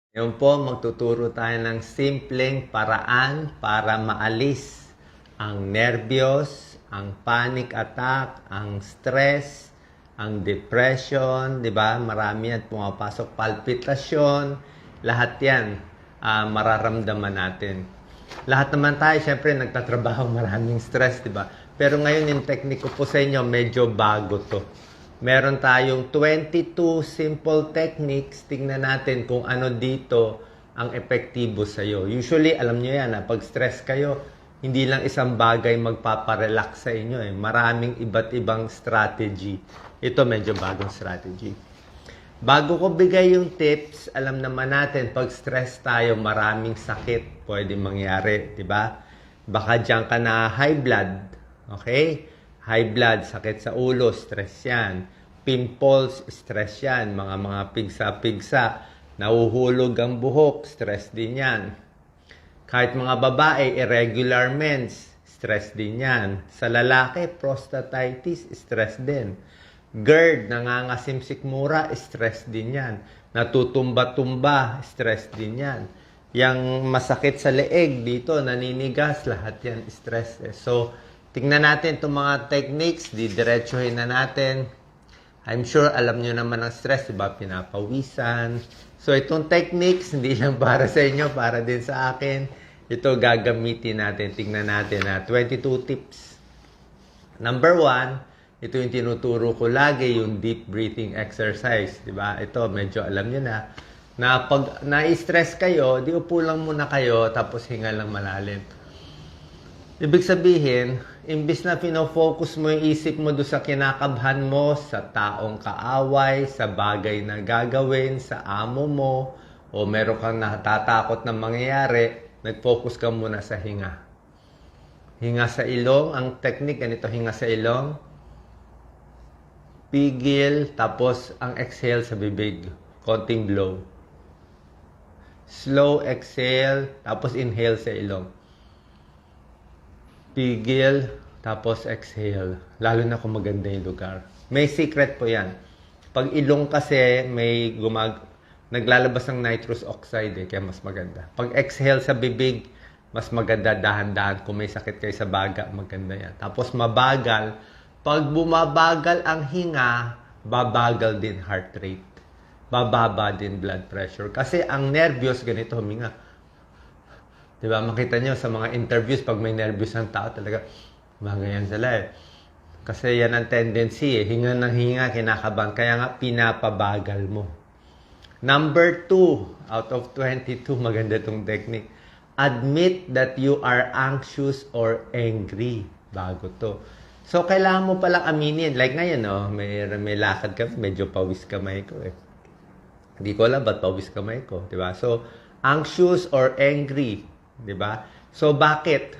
Ngayon po, magtuturo tayo ng simpleng paraan para maalis ang nerbiyos, ang panic attack, ang stress, ang depression, di ba? Marami yan pumapasok, palpitasyon, lahat yan mararamdaman natin. Lahat naman tayo, syempre, nagtatrabaho, maraming stress, di ba? Pero ngayon, yung technique ko po sa inyo, medyo bago to. Meron tayong 22 simple techniques. Tingnan natin kung ano dito ang epektibo sa'yo. Usually, alam nyo yan, pag stress kayo, hindi lang isang bagay magpaparelax sa inyo. Maraming iba't ibang strategy. Ito medyo bagong strategy. Bago ko bigay yung tips, alam naman natin, pag stress tayo, maraming sakit pwede mangyari, di ba? Baka dyan ka na high blood, okay? High blood, sakit sa ulo, stress yan. Pimples, stress yan. Mga pigsa-pigsa, nahuhulog ang buhok, stress din yan. Kahit mga babae, irregular mens, stress din yan. Sa lalaki, prostatitis, stress din. GERD, nangangasimsik mura, stress din yan. Natutumba-tumba, stress din yan. Yang masakit sa leeg dito, naninigas, lahat yan, stress. So, tingnan natin itong mga techniques, didiretsuhin na natin. I'm sure alam nyo naman ang stress, diba? Pinapawisan. So, itong techniques, hindi lang para sa inyo, para din sa akin. Ito gagamitin natin, tingnan natin na 22 tips. Number 1, ito yung tinuturo ko lagi, yung deep breathing exercise. Diba? Ito, medyo alam nyo na pag na-stress kayo, di upo lang muna kayo, tapos hinga lang malalim. Ibig sabihin, imbis na pinofocus mo yung isip mo doon sa kinakabhan mo, sa taong kaaway, sa bagay na gagawin, sa amo mo, o meron kang natatakot na mangyayari, nag-focus ka muna sa hinga. Hinga sa ilong, ang technique, ganito, hinga sa ilong, pigil, tapos ang exhale sa bibig. Konting blow. Slow exhale, tapos inhale sa ilong. Pigil, tapos exhale. Lalo na kung maganda yung lugar. May secret po yan. Pag ilong kasi, naglalabas ng nitrous oxide kaya mas maganda. Pag exhale sa bibig, mas maganda dahan-dahan. Kung may sakit kayo sa baga, maganda yan. Tapos mabagal. Pag bumabagal ang hinga, babagal din heart rate. Bababa din blood pressure. Kasi ang nervyos, ganito huminga. Diba? Makita nyo sa mga interviews, pag may nervyos ng tao, talaga, ganyan sila Kasi yan ang tendency Hinga ng hinga, kinakabahan. Kaya nga, pinapabagal mo. Number 2, out of 22, maganda itong technique. Admit that you are anxious or angry. Bago to. So, kailangan mo palang aminin. Like ngayon, may lakad ka, medyo pawis kamay ko Hindi ko alam ba't pawis kamay ko, di ba? So, anxious or angry, di ba? So, bakit?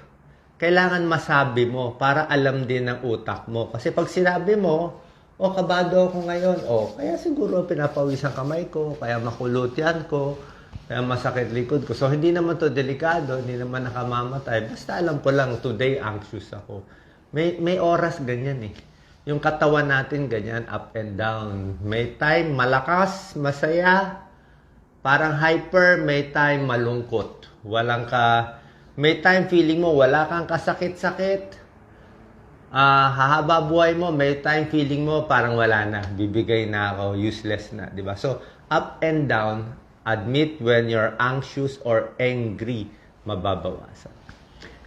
Kailangan masabi mo para alam din ng utak mo. Kasi pag sinabi mo, kabado ako ngayon. Kaya siguro pinapawis ang kamay ko, kaya makulot yan ko, kaya masakit likod ko. So, hindi naman to delikado, hindi naman nakamamatay. Basta alam ko lang, today anxious ako. May oras ganyan Yung katawan natin ganyan, up and down. May time malakas, masaya, parang hyper, may time malungkot. May time feeling mo wala kang kasakit-sakit. Hahaba buhay mo, may time feeling mo parang wala na, bibigay na ako, useless na, di ba? So, up and down, admit when you're anxious or angry, mababawasan.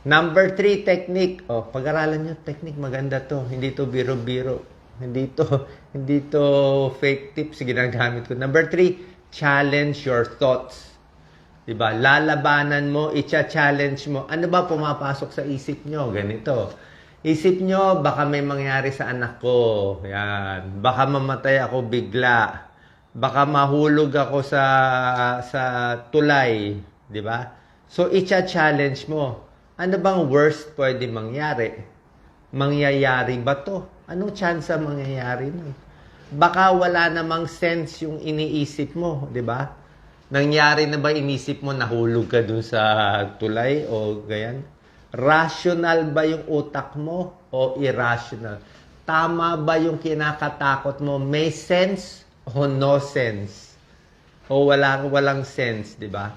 Number 3 technique. Pag-aralan nyo, technique, maganda to. Hindi to biro-biro. Hindi to fake tips ginagamit ko. Number 3, challenge your thoughts. Diba? Lalabanan mo, i-challenge mo. Ano ba pumapasok sa isip nyo? Ganito. Isip nyo, baka may mangyari sa anak ko. Yan. Baka mamatay ako bigla. Baka mahulog ako sa tulay. Diba? So, i-challenge mo. Ano bang worst pwede mangyari? Mangyayari ba to? Anong chance mangyayari nun? Baka wala namang sense yung iniisip mo, di ba? Nangyari na ba inisip mo nahulog ka dun sa tulay o ganyan? Rational ba yung utak mo o irrational? Tama ba yung kinakatakot mo? May sense o no sense? o walang sense, di ba?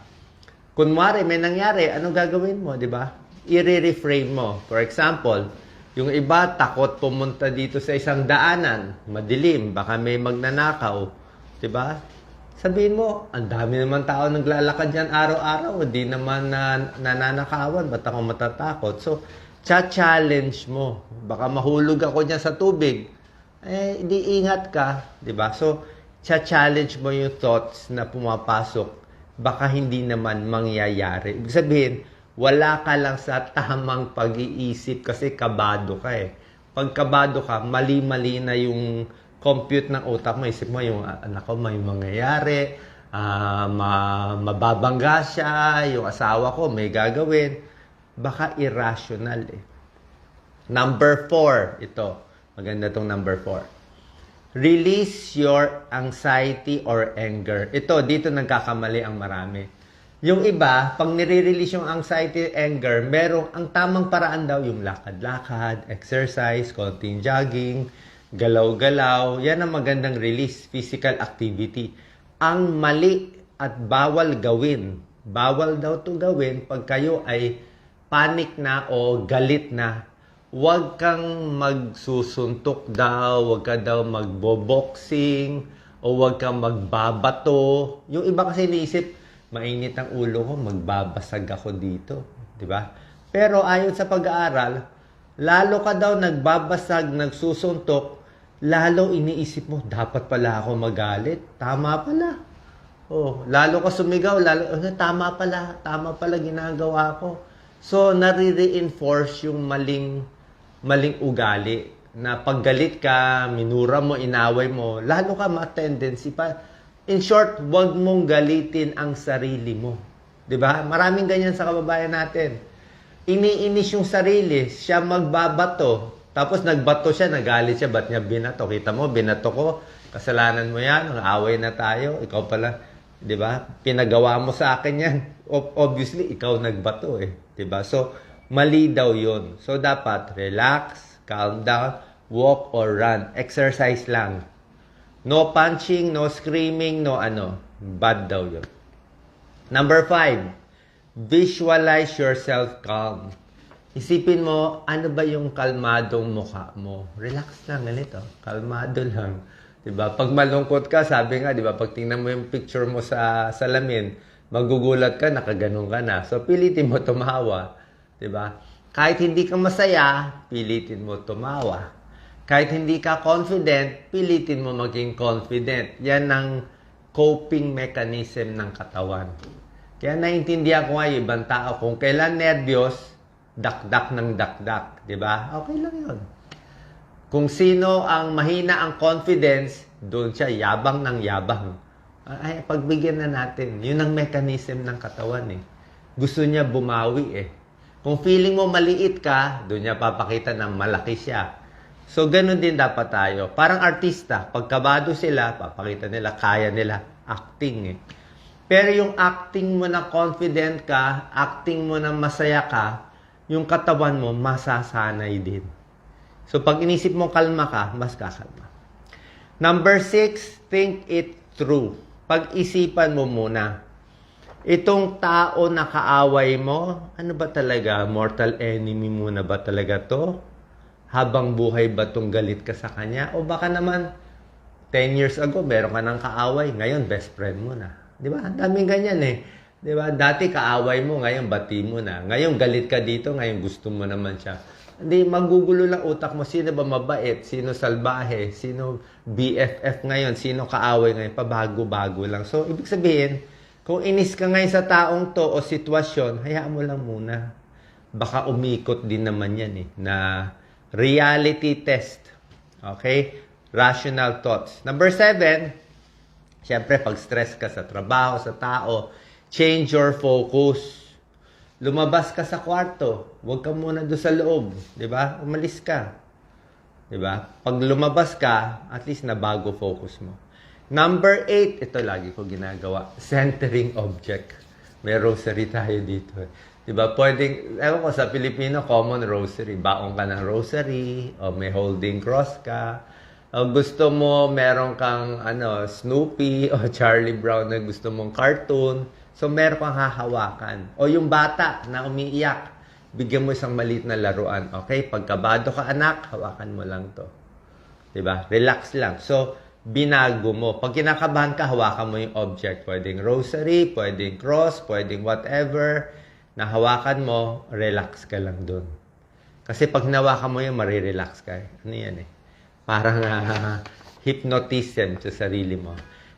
Kunwari, may nangyari, ano gagawin mo, di ba? I-reframe mo. For example, yung iba takot pumunta dito sa isang daanan, madilim, baka may magnanakaw, di ba? Sabihin mo, ang dami naman tao naglalakad dyan araw-araw, di naman nananakawan, ba't ako matatakot? So, challenge mo. Baka mahulog ako dyan sa tubig. Di ingat ka, di ba? So, challenge mo yung thoughts na pumapasok, baka hindi naman mangyayari. Ibig sabihin, wala ka lang sa tamang pag-iisip kasi kabado ka eh. Pag kabado ka, mali-mali na yung compute ng utak mo. Isip mo yung anak ko may mangyayari, mababangga siya, yung asawa ko may gagawin. Baka irrational eh. Number 4, ito. Maganda tong number 4. Release your anxiety or anger. Ito, dito nagkakamali ang marami. Yung iba, pag nire-release yung anxiety, anger, merong ang tamang paraan daw yung lakad-lakad, exercise, konting jogging, galaw-galaw. Yan ang magandang release, physical activity. Ang mali at bawal gawin, bawal daw to gawin pag kayo ay panic na o galit na. Huwag kang magsusuntok daw, huwag ka daw magboboxing, o huwag kang magbabato. Yung iba kasi iniisip, mainit ang ulo ko, magbabasag ako dito. Diba? Pero ayon sa pag-aaral, lalo ka daw nagbabasag, nagsusuntok, lalo iniisip mo, dapat pala ako magalit. Tama pala. Lalo ka sumigaw, tama pala ginagawa ko. So, nare-reinforce yung maling ugali na paggalit ka, minura mo, inaway mo, lalo ka ma-tendency pa. In short, huwag mong galitin ang sarili mo. 'Di ba? Maraming ganyan sa kababayan natin. Iniinis yung sarili, siya magbabato. Tapos nagbato siya, nagalit siya, ba't niya binato? Kita mo, binato ko, kasalanan mo yan, away na tayo, ikaw pala, 'di ba? Pinagawa mo sa akin yan. Obviously, ikaw nagbato eh. 'Di ba? So, mali daw yun. So, dapat relax, calm down, walk or run. Exercise lang. No punching, no screaming, no ano. Bad daw yun. Number 5, visualize yourself calm. Isipin mo, ano ba yung kalmadong mukha mo? Relax lang, ganito. Kalmado lang. Diba? Pag malungkot ka, sabi nga, diba, pag tingnan mo yung picture mo sa salamin, magugulat ka, nakaganon ka na. So, pilitin mo tumawa. Diba? Kahit hindi ka masaya, pilitin mo tumawa. Kahit hindi ka confident, pilitin mo maging confident. Yan ang coping mechanism ng katawan. Kaya naiintindihan ko nga yung ibang tao, kung kailan nervyos, dakdak ng dakdak. Diba? Okay lang yun. Kung sino ang mahina ang confidence, doon siya yabang ng yabang. Ay, pagbigyan na natin. Yun ang mechanism ng katawan eh. Gusto niya bumawi eh. Kung feeling mo maliit ka, doon niya papakita na malaki siya. So, ganun din dapat tayo. Parang artista, pagkabado sila, papakita nila, kaya nila, acting eh. Pero yung acting mo na confident ka, acting mo na masaya ka, yung katawan mo, masasanay din. So, pag inisip mo kalma ka, mas kakalma. Number 6, think it through. Pag-isipan mo muna. Itong tao na kaaway mo, ano ba talaga? Mortal enemy mo na ba talaga to? Habang buhay ba tong galit ka sa kanya? O baka naman, 10 years ago, meron ka ng kaaway. Ngayon, best friend mo na. Di ba? Ang daming ganyan eh. Di ba? Dati kaaway mo, ngayon bati mo na. Ngayon galit ka dito, ngayon gusto mo naman siya. Hindi, magugulo lang utak mo. Sino ba mabait? Sino salbahe? Sino BFF ngayon? Sino kaaway ngayon? Pabago-bago lang. So, ibig sabihin, kung inis ka ngayon sa taong to o sitwasyon, hayaan mo lang muna. Baka umikot din naman yan eh, na reality test. Okay? Rational thoughts. Number 7, siyempre pag stress ka sa trabaho, sa tao, change your focus. Lumabas ka sa kwarto, huwag ka muna doon sa loob. Diba? Umalis ka. Diba? Pag lumabas ka, at least nabago focus mo. Number 8, ito lagi ko ginagawa, centering object. May rosary tayo dito. Diba? Pwedeng, ewan ko, sa Pilipino, common rosary. Baong ka ng rosary, o may holding cross ka. O gusto mo, meron kang Snoopy o Charlie Brown na gusto mong cartoon. So, meron kang hahawakan. O yung bata na umiiyak, bigyan mo isang maliit na laruan. Okay? Pagkabado ka, anak, hawakan mo lang to. Diba? Relax lang. So, binago mo. Pag kinakabahan ka, hawakan mo yung object. Pwedeng rosary, pwedeng cross, pwedeng whatever. Nahawakan mo, relax ka lang dun. Kasi pag nawakan mo yun, marirelax ka. Ano yan eh? Parang hypnotism sa sarili mo.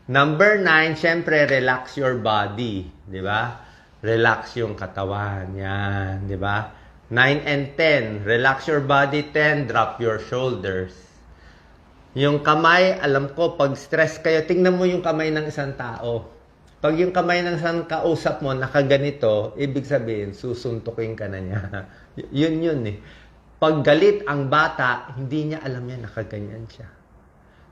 Number 9, syempre, relax your body. Di ba? Relax yung katawan. Yan. Di ba? 9 and 10. Relax your body. 10, drop your shoulders. Yung kamay, alam ko, pag stress kayo, tingnan mo yung kamay ng isang tao. Pag yung kamay ng isang kausap mo, nakaganito, ibig sabihin, susuntukin ka na niya. Yun eh. Pag galit ang bata, hindi niya alam yan, nakaganyan siya.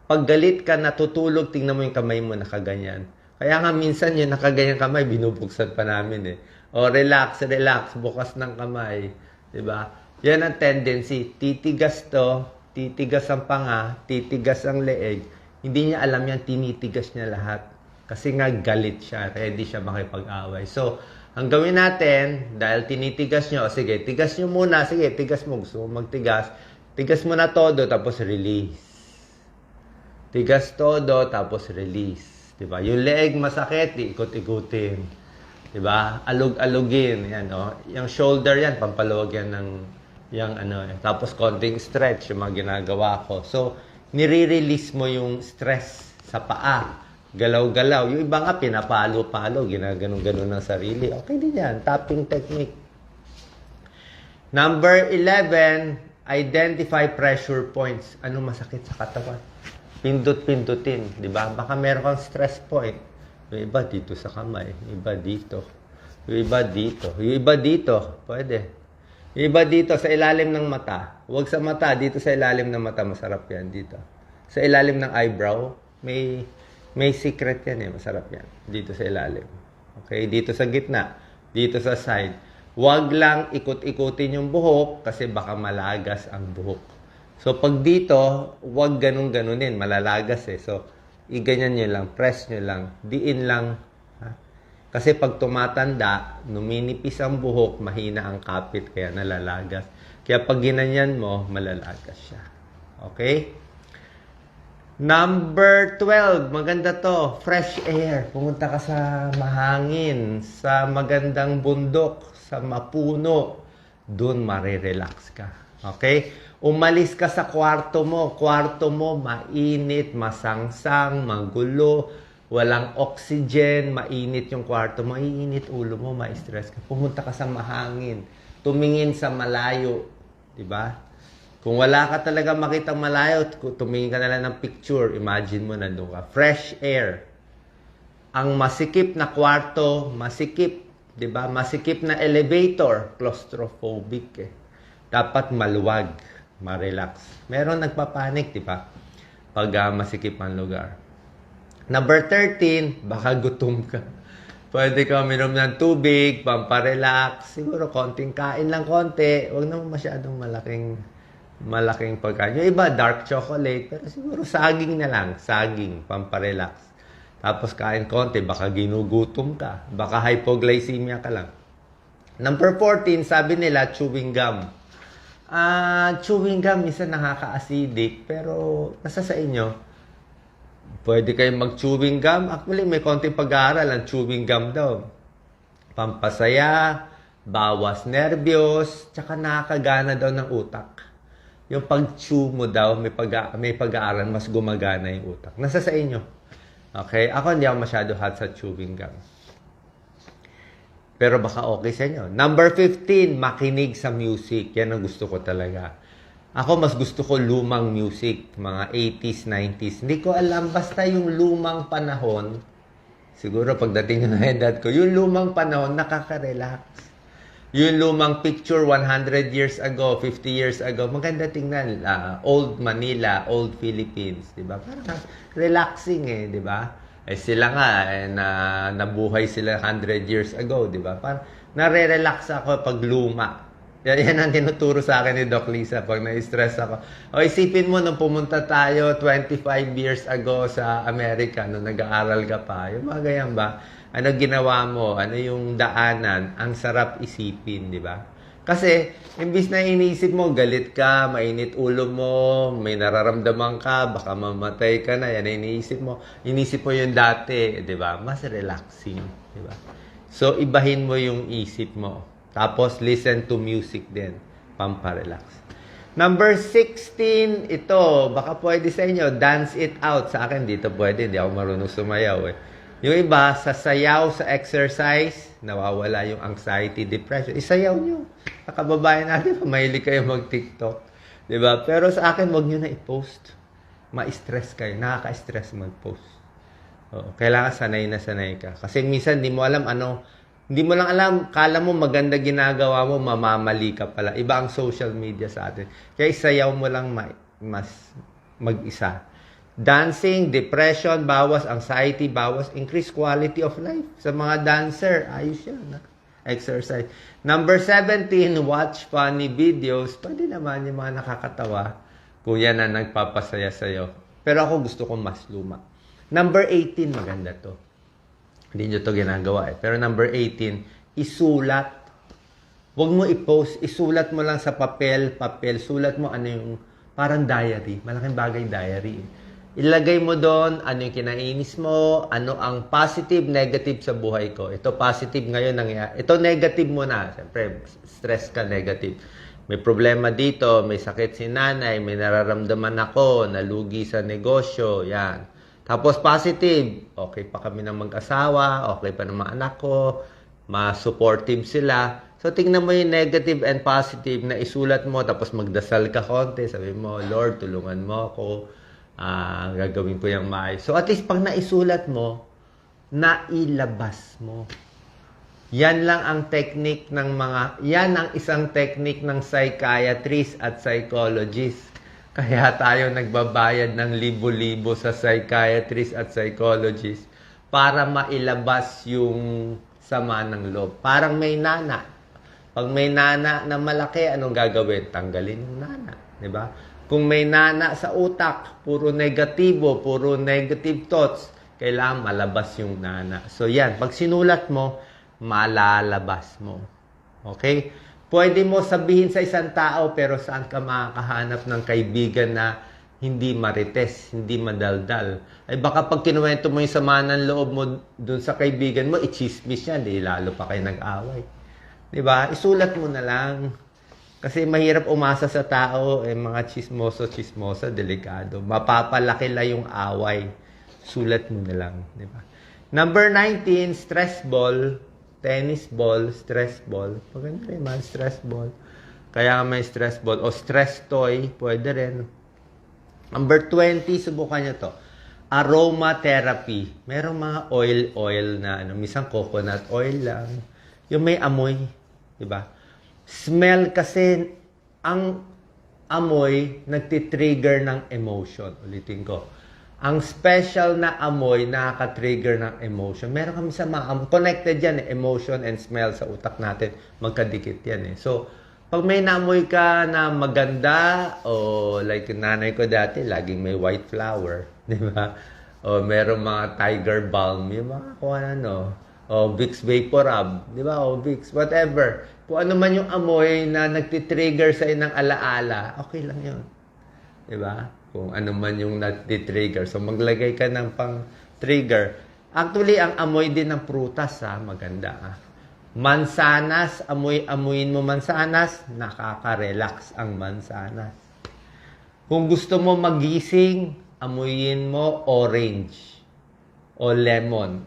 Pag galit ka, natutulog, tingnan mo yung kamay mo, nakaganyan. Kaya nga minsan yung nakaganyan kamay, binubuksan pa namin eh. O relax, relax, bukas ng kamay. Diba? Yan ang tendency. Titigas to, titigas ang panga, titigas ang leeg. Hindi niya alam yan, tinitigas niya lahat. Kasi nga galit siya, ready siya makipag-away. So, ang gawin natin, dahil tinitigas nyo, sige, tigas nyo muna, sige, tigas mo, gusto mo magtigas. Tigas mo na todo, tapos release. Tigas todo, tapos release. Diba? Yung leeg masakit, ikot-ikutin. Diba? Alug-alugin. Yan, oh. Yung shoulder yan, pampaluwag yan ng tapos konting stretch, yung mga ginagawa ko. So, nire-release mo yung stress sa paa. Galaw-galaw. Yung iba nga, pinapalo-palo, ginaganon-ganon ng sarili. Okay din yan. Tapping technique. Number 11, identify pressure points. Ano masakit sa katawan? Pindot-pindutin. Diba? Baka meron kang stress point. Yung iba dito sa kamay. Yung iba dito. Yung iba dito. Yung iba dito. Pwede. Yung iba dito, sa ilalim ng mata. Huwag sa mata. Dito sa ilalim ng mata, masarap yan. Dito. Sa ilalim ng eyebrow, may secret yan eh. Masarap yan. Dito sa ilalim. Okay? Dito sa gitna. Dito sa side. Huwag lang ikot-ikutin yung buhok kasi baka malagas ang buhok. So, pag dito, huwag ganun-ganunin. Malalagas eh. So, iganyan nyo lang. Press nyo lang. Diin lang. Ha? Kasi pag tumatanda, numinipis ang buhok, mahina ang kapit, kaya nalalagas. Kaya pag ginanyan mo, malalagas siya. Okay? Number 12, maganda to, fresh air. Pumunta ka sa mahangin, sa magandang bundok, sa mapuno. Doon marirelax ka. Okay? Umalis ka sa kwarto mo. Kwarto mo, mainit, masangsang, magulo, walang oxygen, mainit yung kwarto mo, iinit ulo mo, ma-stress ka. Pumunta ka sa mahangin. Tumingin sa malayo. Diba? Kung wala ka talaga makitang malayo, tumingin ka na lang ng picture, imagine mo nandun ka. Fresh air. Ang masikip na kwarto, masikip. Diba? Masikip na elevator, claustrophobic eh. Dapat maluwag, ma-relax. Meron nagpapanik, diba? Pag masikip ang lugar. Number 13, baka gutom ka. Pwede ka minom ng tubig, pamparelax. Siguro konting kain lang konti. Huwag naman masyadong malaking pagkain. Yung iba, dark chocolate. Pero siguro saging na lang. Saging, pamparelax. Tapos kain konti, baka ginugutom ka. Baka hypoglycemia ka lang. Number 14, sabi nila, chewing gum. Chewing gum, isa nakaka-acidic. Pero nasa sa inyo. Pwede kayong mag-chewing gum. Actually, may konting pag-aaral ang chewing gum daw. Pampasaya, bawas nerbiyos, tsaka nakakagana daw ng utak. Yung pag-chew mo daw, may pag-aaral, mas gumagana yung utak. Nasa sa inyo. Okay? Ako hindi ako masyado hot sa chewing gum. Pero baka okay sa inyo. Number 15, makinig sa music. Yan ang gusto ko talaga. Ako, mas gusto ko lumang music, mga 80s, 90s. Hindi ko alam, basta yung lumang panahon, siguro pagdating ng edad ko, yung lumang panahon, nakaka-relax. Yung lumang picture 100 years ago, 50 years ago, maganda tingnan. Old Manila, old Philippines, di ba? Parang relaxing eh, di ba? Eh sila nga, nabuhay sila 100 years ago, di ba? Parang nare-relax ako pag luma. Yan ang tinuturo sa akin ni Doc Lisa pag na-stress ako. O isipin mo nung pumunta tayo 25 years ago sa Amerika, nung nag-aaral ka pa. Yung mga ganyan ba? Ano ginawa mo? Ano yung daanan? Ang sarap isipin, di ba? Kasi, imbis na iniisip mo, galit ka, mainit ulo mo, may nararamdaman ka, baka mamatay ka na, yan ang iniisip mo. Inisip mo yung dati, di ba? Mas relaxing, di ba? So, ibahin mo yung isip mo. Tapos, listen to music din, pamparelax. Number 16, ito, baka pwede sa inyo, dance it out. Sa akin, dito pwede, hindi ako marunong sumayaw eh. Yung iba, sa sayaw, sa exercise, nawawala yung anxiety, depression. Isayaw nyo. Nakababayan natin, mahilig kayo mag-TikTok. Diba? Pero sa akin, wag nyo na i-post. Ma-stress kayo. Nakaka-stress mag-post. Kailangan sanay na sanay ka. Kasi minsan, hindi mo alam hindi mo lang alam, kala mo maganda ginagawa mo, mamamali ka pala. Iba ang social media sa atin. Kaya isayaw mo lang mas mag-isa. Dancing, depression, bawas, anxiety, bawas, increase quality of life. Sa mga dancer, ayos yan. Exercise. Number 17, watch funny videos. Pwede naman yung mga nakakatawa kung yan na nagpapasaya sa'yo. Pero ako gusto ko mas luma. Number 18, maganda to. Hindi nyo to ginagawa eh. Pero number 18, isulat. Huwag mo i-post. Isulat mo lang sa papel. Sulat mo ano yung parang diary. Malaking bagay diary. Ilagay mo doon ano yung kinainis mo, ano ang positive, negative sa buhay ko. Ito positive ngayon nangyayari. Ito negative muna. Siyempre, stress ka, negative. May problema dito, may sakit si nanay, may nararamdaman ako, nalugi sa negosyo, yan. Tapos positive, okay pa kami ng mag-asawa, okay pa ng mga anak ko, ma-supportive sila. So, tingnan mo yung negative and positive na isulat mo, tapos magdasal ka konti, sabi mo, Lord, tulungan mo ako, gagawin ko yung maayos. So, at least pag naisulat mo, nailabas mo. Yan lang ang technique ng yan ang isang technique ng psychiatrist at psychologist. Kaya tayo nagbabayad ng libo-libo sa psychiatrist at psychologist para mailabas yung sama ng loob. Parang may nana. Pag may nana na malaki, anong gagawin? Tanggalin yung nana. Diba? Kung may nana sa utak, puro negative thoughts, kailangan malabas yung nana. So yan, pag sinulat mo, malalabas mo. Okay? Pwede mo sabihin sa isang tao pero saan ka makakahanap ng kaibigan na hindi marites, hindi madaldal. Ay baka pag kinuwento mo yung sama ng loob mo dun sa kaibigan mo, i-chismis yan, di lalo pa kayo nag-away. Diba? Isulat mo na lang. Kasi mahirap umasa sa tao, mga chismosa, delikado. Mapapalaki lang yung away. Sulat mo na lang. Diba? Number 19, stress ball. Tennis ball, stress ball. Maganda rin man, stress ball. Kaya may stress ball. O stress toy, pwede rin. Number 20, subukan nyo to. Aromatherapy. Merong mga oil na, minsan coconut oil lang. Yung may amoy. Diba? Smell kasi, ang amoy, nagtitrigger ng emotion. Ulitin ko. Ang special na amoy nakaka-trigger ng emotion. Meron kami sa mga connected yan, emotion and smell sa utak natin. Magkadikit yan eh. So, pag may naamoy ka na maganda, o like nanay ko dati, laging may white flower. Di ba? O merong mga tiger balm, yung mga kung ano. O Vicks Vaporub. Di ba? O Vicks, whatever. Kung ano man yung amoy na nagtitrigger sa inang alaala, okay lang yun. Di ba? Kung ano man yung nati-trigger. So, maglagay ka ng pang-trigger. Actually, ang amoy din ng prutas, maganda. Mansanas, amuyin mo mansanas, nakaka-relax ang mansanas. Kung gusto mo magising, amuyin mo orange o lemon.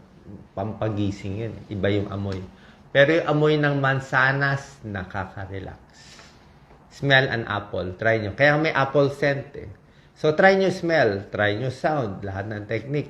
Pampagising yun. Iba yung amoy. Pero yung amoy ng mansanas, nakaka-relax. Smell an apple. Try nyo. Kaya may apple scent eh. So, try nyo smell, try nyo sound, lahat ng technique.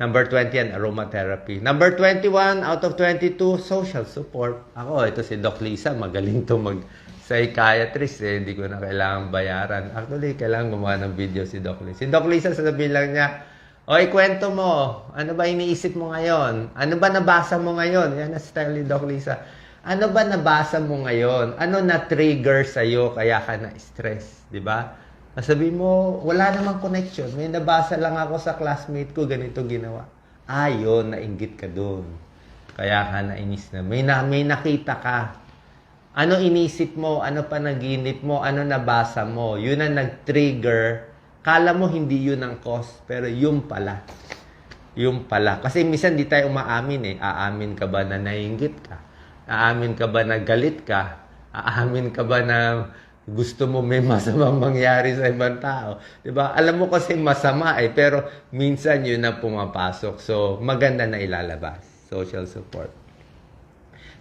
Number 20 yan, aromatherapy. Number 21, out of 22, social support. Ako, ito si Doc Lisa, magaling to mag-psychiatrist eh. Hindi ko na kailangan bayaran. Actually, kailangan gumawa ng video si Doc Lisa. Si Doc Lisa, sasabihin lang niya, oy, kwento mo. Ano ba iniisip mo ngayon? Ano ba nabasa mo ngayon? Yan ang style ni Doc Lisa. Ano ba nabasa mo ngayon? Ano na-trigger sa'yo kaya ka na-stress? Di ba? Sabi mo, wala namang connection. May nabasa lang ako sa classmate ko, ganito ginawa. Yun, nainggit ka dun. Kaya ka nainis na. May nakita ka. Ano inisip mo? Ano panaginip mo? Ano nabasa mo? Yun ang nag-trigger. Kala mo hindi yun ang cause, pero yun pala. Yung pala. Kasi minsan di tayo umaamin eh. Aamin ka ba na naiinggit ka? Aamin ka ba na galit ka? Aamin ka ba na gusto mo may masamang mangyari sa ibang tao? Diba? Alam mo kasi masama eh, pero minsan yun na pumapasok. So, maganda na ilalabas. Social support.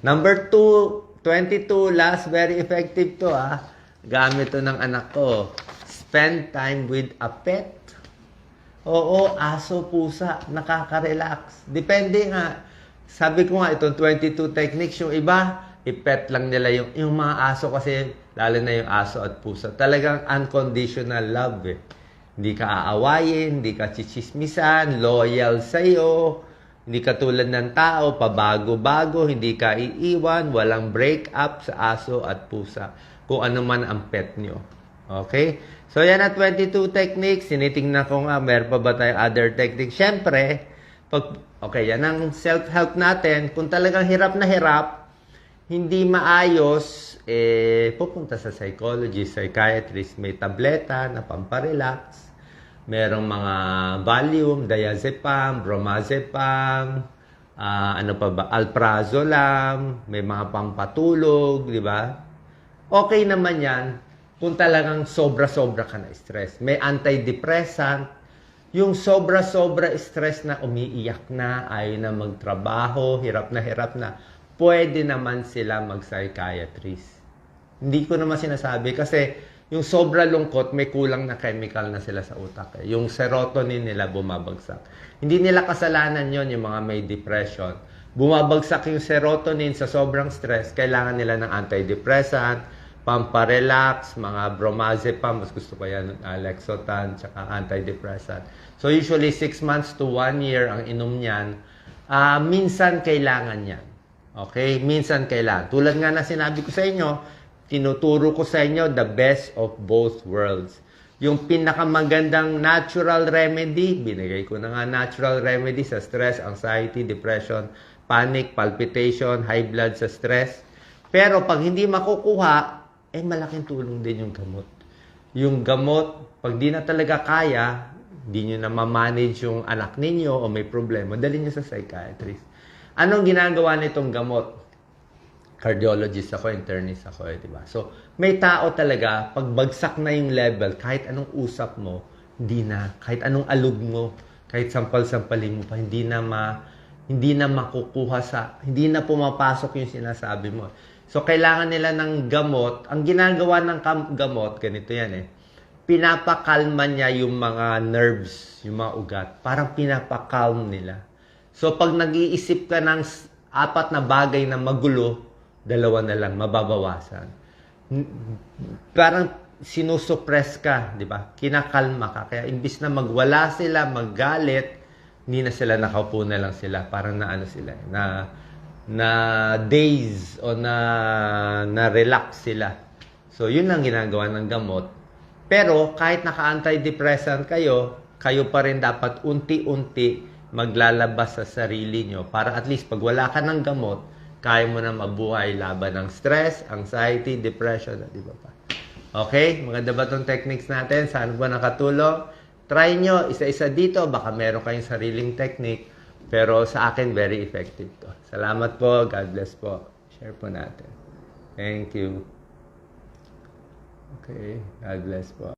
Number 2, 22, last, very effective to Gamit to ng anak ko. Spend time with a pet. Oo, aso, pusa, nakaka-relax. Depende nga. Sabi ko nga, itong 22 techniques, yung iba, i-pet lang nila yung mga aso kasi, lalo na yung aso at pusa. Talagang unconditional love eh. Hindi ka aawayin, hindi ka chichismisan, loyal sa'yo, hindi ka tulad ng tao, pabago-bago, hindi ka iiwan, walang break up sa aso at pusa. Kung ano man ang pet nyo. Okay? So, yan ang 22 techniques. Sinitingnan ko nga, meron pa ba tayong other techniques? Siyempre, yan ang self-help natin. Kung talagang hirap na hirap, hindi maayos, pupunta sa psychologist, psychiatrist, may tableta na pamparelax. Merong mga Valium, diazepam, bromazepam, alprazolam, may mga pampatulog, di ba? Okay naman yan kung talagang sobra-sobra ka na stress. May antidepressant, yung sobra-sobra stress na umiiyak na, ayaw na magtrabaho, hirap na, pwede naman sila mag-psychiatrist. Hindi ko naman sinasabi kasi yung sobra lungkot, may kulang na chemical na sila sa utak. Yung serotonin nila bumabagsak. Hindi nila kasalanan yon yung mga may depression. Bumabagsak yung serotonin sa sobrang stress, kailangan nila ng antidepressant, pamparelax, mga bromazepam, mas gusto ko yan, Lexotan, tsaka antidepressant. So usually 6 months to 1 year ang inom niyan. Minsan kailangan yan. Okay? Minsan kailangan. Tulad nga na sinabi ko sa inyo, tinuturo ko sa inyo the best of both worlds. Yung pinakamagandang natural remedy, binigay ko na nga natural remedy sa stress, anxiety, depression, panic, palpitation, high blood sa stress. Pero pag hindi makukuha, malaking tulong din yung gamot. Yung gamot, pag di na talaga kaya, di nyo na ma-manage yung anak ninyo o may problema, dali nyo sa psychiatrist. Anong ginagawa nitong gamot? Cardiologist ako, internist ako, diba? So, may tao talaga, pag bagsak na yung level, kahit anong usap mo, hindi na. Kahit anong alug mo, kahit sampal-sampalin mo pa, hindi na makukuha hindi na pumapasok yung sinasabi mo. So, kailangan nila ng gamot. Ang ginagawa ng gamot, ganito yan pinapakalma niya yung mga nerves, yung mga ugat. Parang pinapakalm nila. So, pag nag-iisip ka ng 4 na bagay na magulo, 2 na lang, mababawasan. Parang sinusuppress ka, di ba? Kinakalma ka. Kaya imbis na magwala sila, maggalit, hindi na sila, nakaupo na lang sila. Parang na days o na relax sila. So, yun lang ginagawa ng gamot. Pero, kahit naka-antidepressant kayo pa rin dapat unti-unti maglalabas sa sarili nyo para at least pag wala ka ng gamot, kaya mo na mabuhay laban ng stress, anxiety, depression, at iba pa. Okay? Maganda ba itong techniques natin? Saan ba nakatulong? Try nyo, isa-isa dito. Baka meron kayong sariling technique. Pero sa akin, very effective to. Salamat po. God bless po. Share po natin. Thank you. Okay. God bless po.